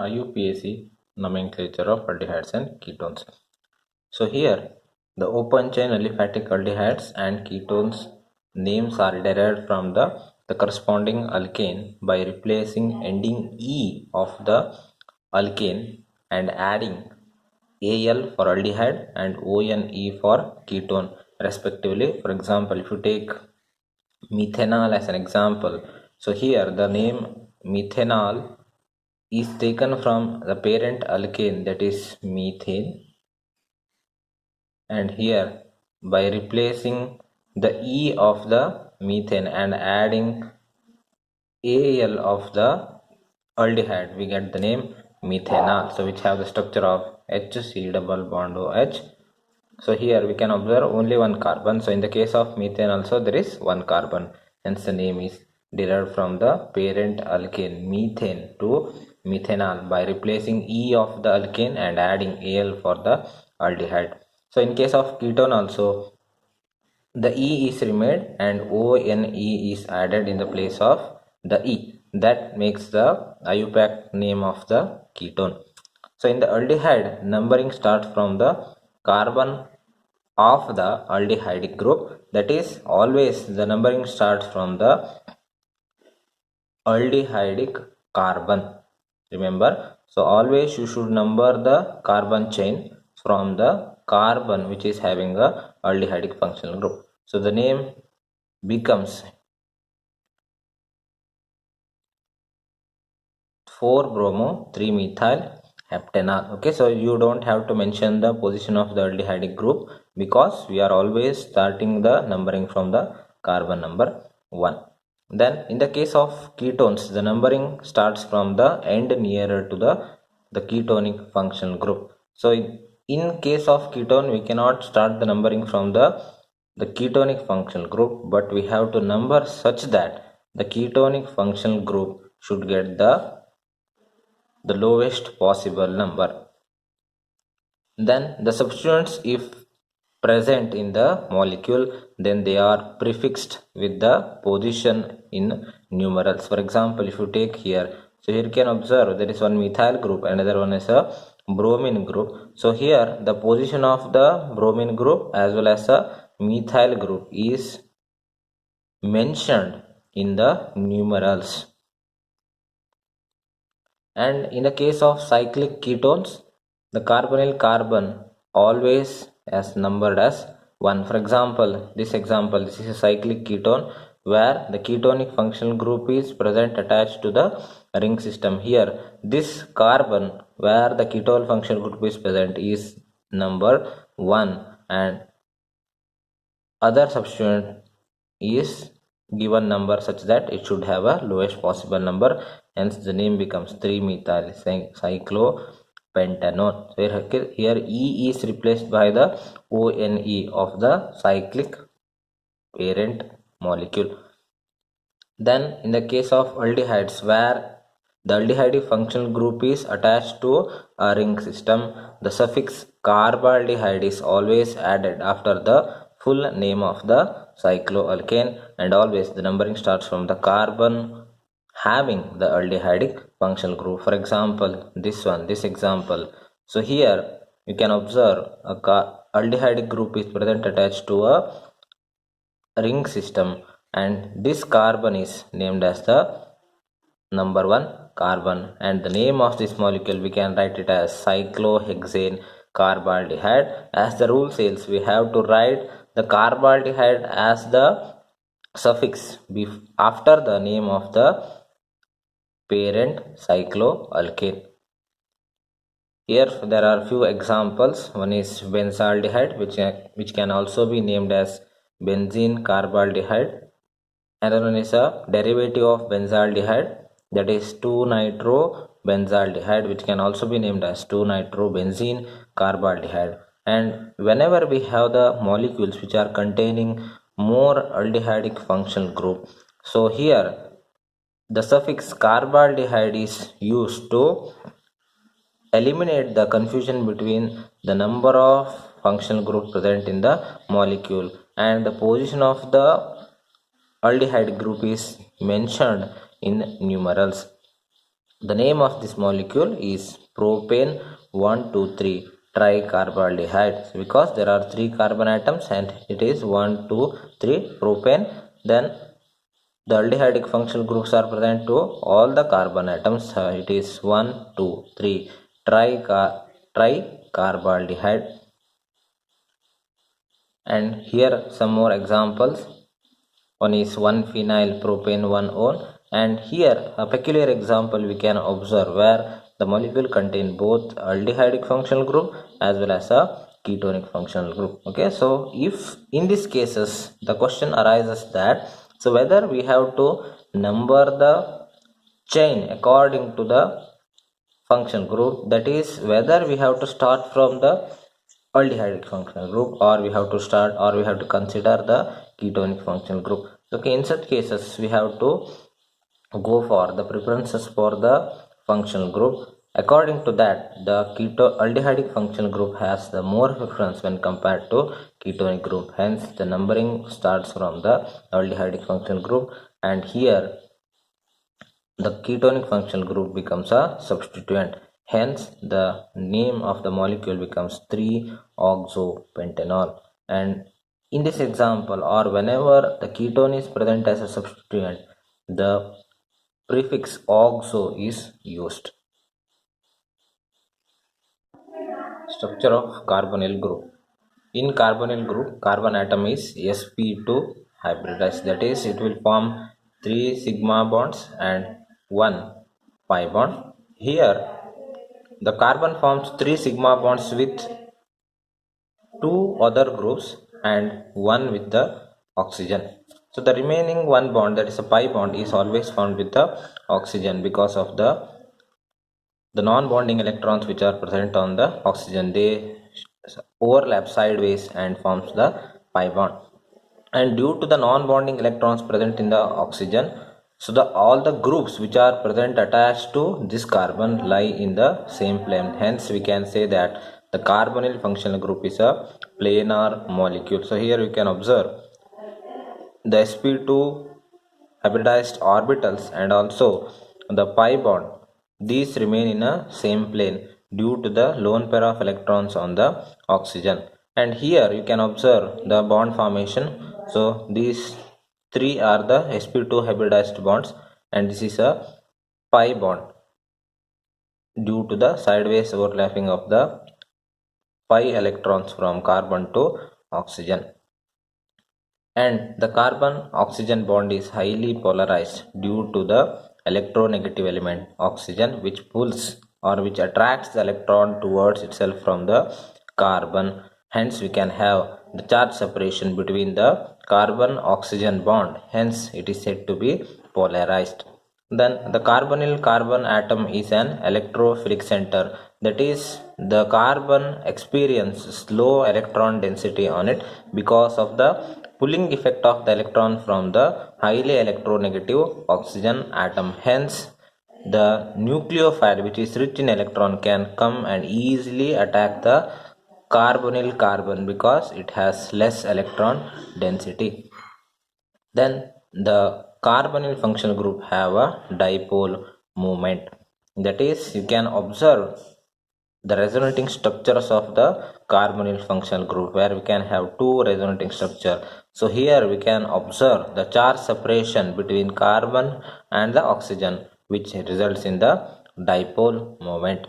IUPAC nomenclature of aldehydes and ketones. So here the open chain aliphatic aldehydes and ketones names are derived from the corresponding alkane by replacing ending E of the alkane and adding Al for aldehyde and ONE for ketone respectively. For example, if you take methanol as an example, so here the name methanol is taken from the parent alkane, that is methane, and here by replacing the E of the methane and adding Al of the aldehyde, we get the name methanol, so which have the structure of HC double bond OH. So here we can observe only one carbon. So in the case of methane also there is one carbon, hence the name is derived from the parent alkane methane to methanol by replacing E of the alkane and adding Al for the aldehyde. So in case of ketone also the E is removed and ONE is added in the place of the E. That makes the IUPAC name of the ketone. So in the aldehyde, numbering starts from the carbon of the aldehydic group. That is, always the numbering starts from the aldehydic carbon. Remember, so always you should number the carbon chain from the carbon which is having a aldehydic functional group. So the name becomes 4-bromo 3-methyl heptanol. Okay, so you don't have to mention the position of the aldehydic group because we are always starting the numbering from the carbon number 1. Then in the case of ketones, the numbering starts from the end nearer to the ketonic functional group. So in case of ketone, we cannot start the numbering from the ketonic functional group, but we have to number such that the ketonic functional group should get the lowest possible number. Then the substituents, if present in the molecule, then they are prefixed with the position in numerals. For example, if you take here, so here you can observe there is one methyl group, another one is a bromine group. So here the position of the bromine group as well as a methyl group is mentioned in the numerals. And in the case of cyclic ketones, the carbonyl carbon always as numbered as 1. For example, this is a cyclic ketone where the ketonic functional group is present attached to the ring system. Here, this carbon where the ketone functional group is present is number 1 and other substituent is given number such that it should have a lowest possible number, hence the name becomes 3-methyl cyclopentanone. So here E is replaced by the ONE of the cyclic parent molecule. Then in the case of aldehydes, where the aldehyde functional group is attached to a ring system, the suffix carbaldehyde is always added after the full name of the cycloalkane, and always the numbering starts from the carbon having the aldehydic functional group. For example, this example. So here you can observe a aldehydic group is present attached to a ring system, and this carbon is named as the number 1 carbon, and the name of this molecule we can write it as cyclohexane carbaldehyde. As the rule says, we have to write the carbaldehyde as the suffix after the name of the parent cycloalkane. Here there are few examples. One is benzaldehyde, which can also be named as benzene carbaldehyde. Another one is a derivative of benzaldehyde, that is 2-nitrobenzaldehyde, which can also be named as 2-nitrobenzene carbaldehyde. And whenever we have the molecules which are containing more aldehydic functional group, so here the suffix carbaldehyde is used to eliminate the confusion between the number of functional groups present in the molecule and the position of the aldehyde group is mentioned in numerals. The name of this molecule is propane 1,2,3 tricarbaldehyde, because there are 3 carbon atoms and it is 1,2,3 propane. Then the aldehydic functional groups are present to all the carbon atoms. It is 1,2,3 tricarbaldehyde. And here some more examples. One is 1-phenyl propane 1-one, and here a peculiar example we can observe where the molecule contain both aldehydic functional group as well as a ketonic functional group. Okay, so if in these cases the question arises that, so whether we have to number the chain according to the function group, that is whether we have to start from the aldehydic functional group or we have to consider the ketonic functional group. Okay, in such cases we have to go for the preferences for the functional group. According to that, the aldehydic functional group has the more preference when compared to ketonic group. Hence the numbering starts from the aldehydic functional group, and here the ketonic functional group becomes a substituent. Hence the name of the molecule becomes 3-oxopentanol. And in this example, or whenever the ketone is present as a substituent, the prefix oxo is used. Structure of carbonyl group. In carbonyl group, carbon atom is sp2 hybridized, that is it will form 3 sigma bonds and 1 pi bond. Here the carbon forms 3 sigma bonds with 2 other groups and 1 with the oxygen. So the remaining 1 bond, that is a pi bond, is always found with the oxygen because of the non-bonding electrons which are present on the oxygen. They overlap sideways and forms the pi bond. And due to the non-bonding electrons present in the oxygen, so all the groups which are present attached to this carbon lie in the same plane. Hence we can say that the carbonyl functional group is a planar molecule. So here you can observe the sp2 hybridized orbitals and also the pi bond, these remain in a same plane due to the lone pair of electrons on the oxygen. And here you can observe the bond formation. So these 3 are the sp2 hybridized bonds and this is a pi bond due to the sideways overlapping of the pi electrons from carbon to oxygen. And the carbon oxygen bond is highly polarized due to the electronegative element oxygen, which pulls or which attracts the electron towards itself from the carbon. Hence we can have the charge separation between the carbon oxygen bond, hence it is said to be polarized. Then the carbonyl carbon atom is an electrophilic center, that is the carbon experiences low electron density on it because of the pulling effect of the electron from the highly electronegative oxygen atom. Hence the nucleophile, which is rich in electron, can come and easily attack the carbonyl carbon because it has less electron density. Then the carbonyl functional group have a dipole moment, that is you can observe the resonating structures of the carbonyl functional group where we can have 2 resonating structure. So here we can observe the charge separation between carbon and the oxygen, which results in the dipole moment.